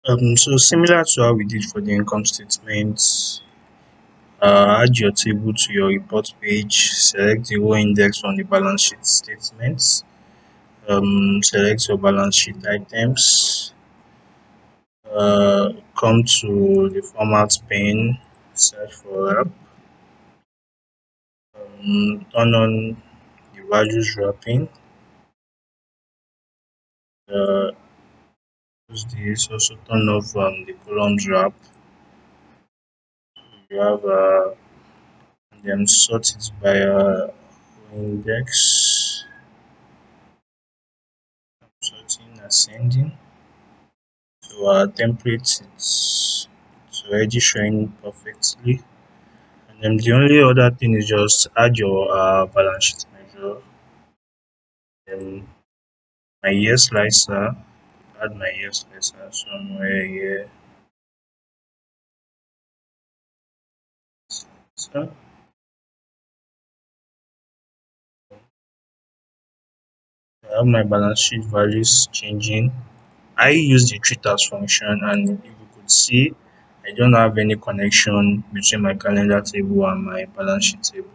So similar to how we did for the income statement, add your table to your report page, select the row index from the balance sheet statements, select your balance sheet items, come to the format pane, search for app, turn on the values wrapping, uh, use this, also turn off the columns wrap. You have and then sort it by index, sorting ascending. So our template it's already showing perfectly. And then the only other thing is just add your balance sheet measure. Then my year slicer, add my year slicer somewhere here. So I have my balance sheet values changing. I use the treaters function, and if you could see, I don't have any connection between my calendar table and my balance sheet table.